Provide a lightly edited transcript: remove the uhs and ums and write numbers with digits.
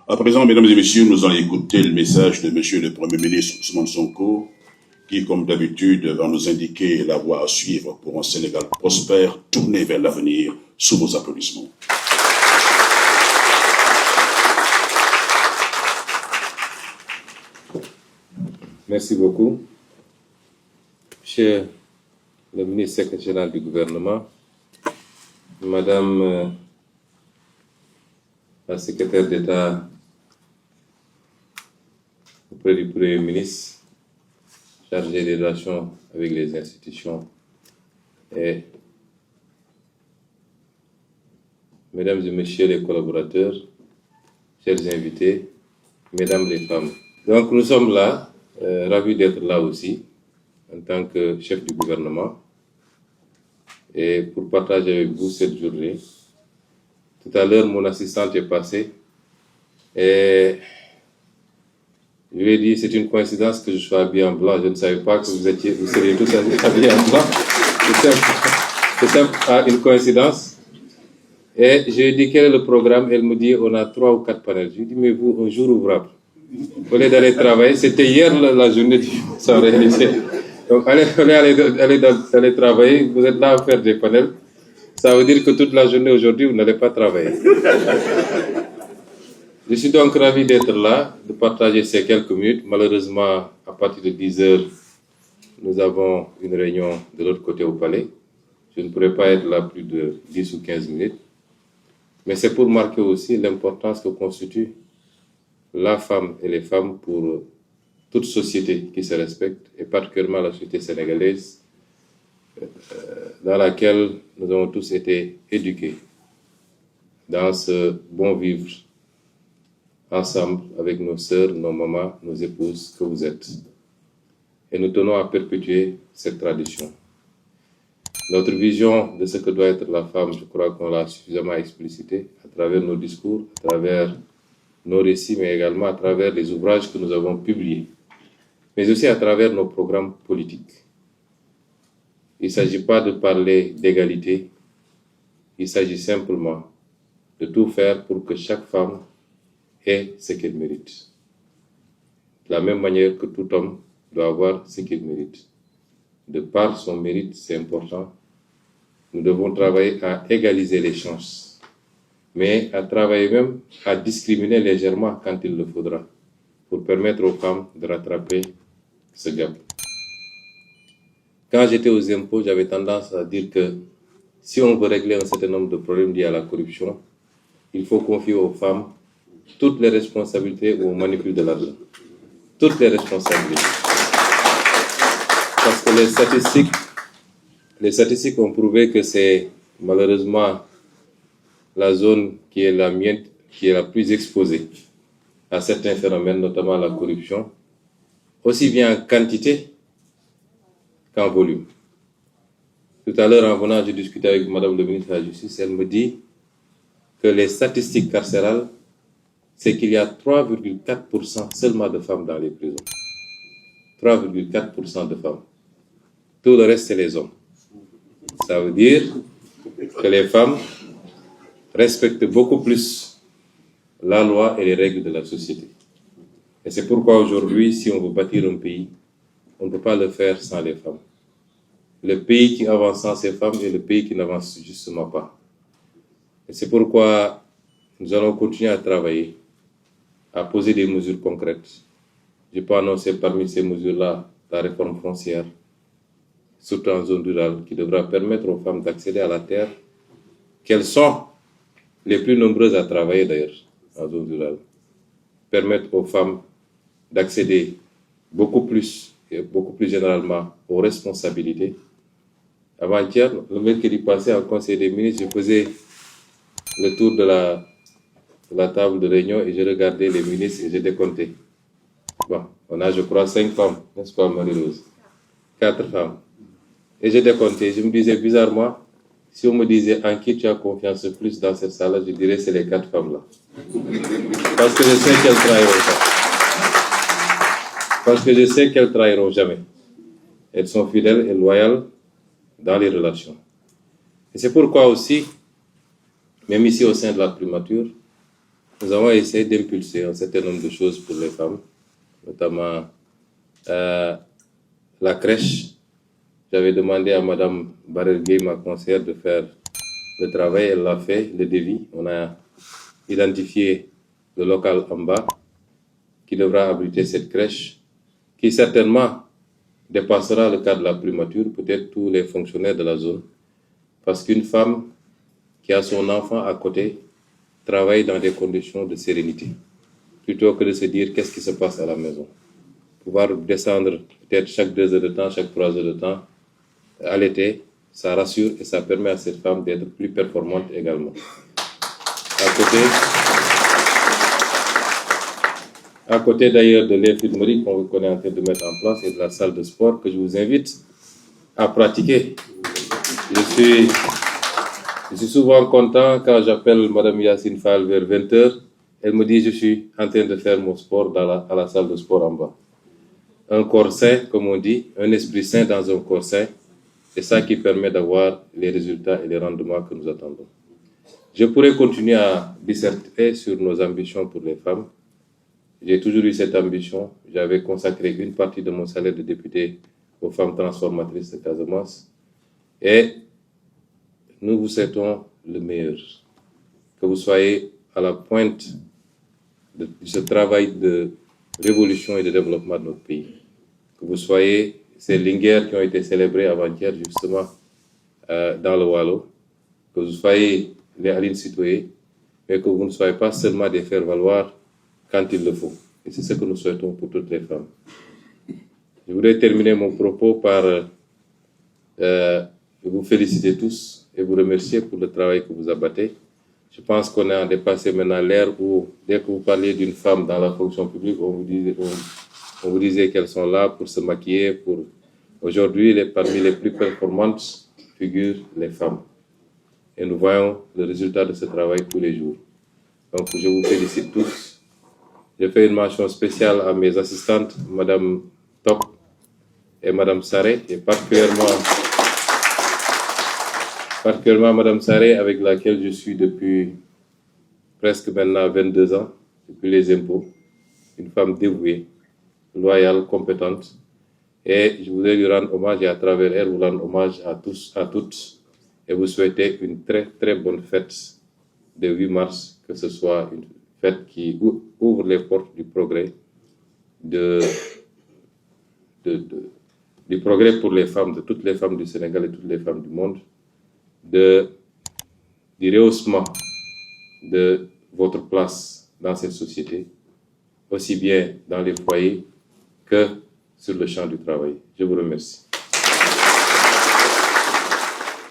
À présent, mesdames et messieurs, nous allons écouter le message de monsieur le Premier ministre Ousmane Sonko, qui, comme d'habitude, va nous indiquer la voie à suivre pour un Sénégal prospère, tourné vers l'avenir, sous vos applaudissements. Merci beaucoup. Monsieur le ministre secrétaire général du gouvernement, Madame la secrétaire d'État auprès du Premier ministre, chargée des relations avec les institutions, et Mesdames et Messieurs les collaborateurs, chers invités, Mesdames les femmes. Donc nous sommes là, ravis d'être là aussi, en tant que chef du gouvernement, et pour partager avec vous cette journée. Tout à l'heure, mon assistante est passée et je lui ai dit c'est une coïncidence que je sois habillé en blanc. Je ne savais pas que vous seriez tous habillés en blanc. C'est une coïncidence. Et je lui ai dit quel est le programme. Elle me dit on a 3 ou 4 panels. Je lui ai dit mais vous, un jour ouvrable. Au lieu d'aller travailler, c'était hier la journée sans réalité. Donc allez travailler, vous êtes là à faire des panels. Ça veut dire que toute la journée aujourd'hui, vous n'allez pas travailler. Je suis donc ravi d'être là, de partager ces quelques minutes. Malheureusement, à partir de 10 heures, nous avons une réunion de l'autre côté au palais. Je ne pourrai pas être là plus de 10 ou 15 minutes. Mais c'est pour marquer aussi l'importance que constitue la femme et les femmes pour toute société qui se respecte, et particulièrement la société sénégalaise, dans laquelle nous avons tous été éduqués dans ce bon vivre ensemble avec nos sœurs, nos mamans, nos épouses que vous êtes. Et nous tenons à perpétuer cette tradition. Notre vision de ce que doit être la femme, je crois qu'on l'a suffisamment explicité à travers nos discours, à travers nos récits, mais également à travers les ouvrages que nous avons publiés, mais aussi à travers nos programmes politiques. Il ne s'agit pas de parler d'égalité, il s'agit simplement de tout faire pour que chaque femme ait ce qu'elle mérite. De la même manière que tout homme doit avoir ce qu'il mérite. De par son mérite, c'est important. Nous devons travailler à égaliser les chances, mais à travailler même à discriminer légèrement quand il le faudra, pour permettre aux femmes de rattraper ce gap. Quand j'étais aux impôts, j'avais tendance à dire que si on veut régler un certain nombre de problèmes liés à la corruption, il faut confier aux femmes toutes les responsabilités ou on manipule de l'argent. Toutes les responsabilités. Parce que les statistiques ont prouvé que c'est malheureusement la zone qui est la mienne, qui est la plus exposée à certains phénomènes, notamment la corruption, aussi bien en quantité qu'en volume. Tout à l'heure, en venant, j'ai discuté avec Madame le ministre de la Justice. Elle me dit que les statistiques carcérales, c'est qu'il y a 3,4% seulement de femmes dans les prisons. 3,4% de femmes. Tout le reste, c'est les hommes. Ça veut dire que les femmes respectent beaucoup plus la loi et les règles de la société. Et c'est pourquoi aujourd'hui, si on veut bâtir un pays, on ne peut pas le faire sans les femmes. Le pays qui avance sans ces femmes est le pays qui n'avance justement pas. Et c'est pourquoi nous allons continuer à travailler, à poser des mesures concrètes. Je peux annoncer parmi ces mesures-là la réforme foncière, surtout en zone rurale, qui devra permettre aux femmes d'accéder à la terre, qu'elles sont les plus nombreuses à travailler d'ailleurs en zone rurale. Permettre aux femmes d'accéder beaucoup plus, et beaucoup plus généralement, aux responsabilités. Avant-hier, le mercredi passé, en Conseil des ministres, je faisais le tour de la table de réunion et je regardais les ministres et je décomptais. Bon, on a, je crois, 5 femmes, n'est-ce pas, Marie-Rose? 4 femmes. Et je décomptais. Je me disais, bizarrement, si on me disait en qui tu as confiance le plus dans cette salle-là, je dirais c'est les 4 femmes-là. Parce que je sais qu'elles trahiront pas. Parce que je sais qu'elles trahiront jamais. Elles sont fidèles et loyales dans les relations. Et c'est pourquoi aussi, même ici au sein de la primature, nous avons essayé d'impulser un certain nombre de choses pour les femmes, notamment la crèche. J'avais demandé à Mme Barel-Gueye, ma conseillère, de faire le travail. Elle l'a fait, le devis. On a identifié le local en bas qui devra abriter cette crèche, qui certainement dépassera le cas de la primature, peut-être tous les fonctionnaires de la zone. Parce qu'une femme qui a son enfant à côté travaille dans des conditions de sérénité, plutôt que de se dire qu'est-ce qui se passe à la maison. Pouvoir descendre peut-être chaque 2 heures de temps, chaque 3 heures de temps, à l'été, ça rassure et ça permet à cette femme d'être plus performante également. À côté d'ailleurs de l'infirmerie qu'on est en train de mettre en place et de la salle de sport que je vous invite à pratiquer. Je suis souvent content quand j'appelle Mme Yacine Fall vers 20h. Elle me dit je suis en train de faire mon sport à la salle de sport en bas. Un corps sain, comme on dit, un esprit sain dans un corps sain, c'est ça qui permet d'avoir les résultats et les rendements que nous attendons. Je pourrais continuer à disserter sur nos ambitions pour les femmes. J'ai toujours eu cette ambition. J'avais consacré une partie de mon salaire de député aux femmes transformatrices de Casamance. Et nous vous souhaitons le meilleur. Que vous soyez à la pointe de ce travail de révolution et de développement de notre pays. Que vous soyez ces linguères qui ont été célébrées avant-hier justement dans le Wallo. Que vous soyez les Aline Sitoé, mais que vous ne soyez pas seulement des faire-valoir quand il le faut. Et c'est ce que nous souhaitons pour toutes les femmes. Je voudrais terminer mon propos par vous féliciter tous et vous remercier pour le travail que vous abattez. Je pense qu'on a dépassé maintenant l'ère où, dès que vous parliez d'une femme dans la fonction publique, on vous disait qu'elles sont là pour se maquiller. Aujourd'hui, parmi les plus performantes figurent les femmes. Et nous voyons le résultat de ce travail tous les jours. Donc, je vous félicite tous. Je fais une mention spéciale à mes assistantes, Mme Top et Mme Saré, et particulièrement Mme Saré, avec laquelle je suis depuis presque maintenant 22 ans, depuis les impôts. Une femme dévouée, loyale, compétente. Et je voudrais lui rendre hommage et à travers elle, vous rendre hommage à tous, à toutes, et vous souhaiter une très très bonne fête de 8 mars, que ce soit une fête qui ouvre les portes du progrès, du progrès pour les femmes, de toutes les femmes du Sénégal et toutes les femmes du monde, du rehaussement de votre place dans cette société, aussi bien dans les foyers que sur le champ du travail. Je vous remercie.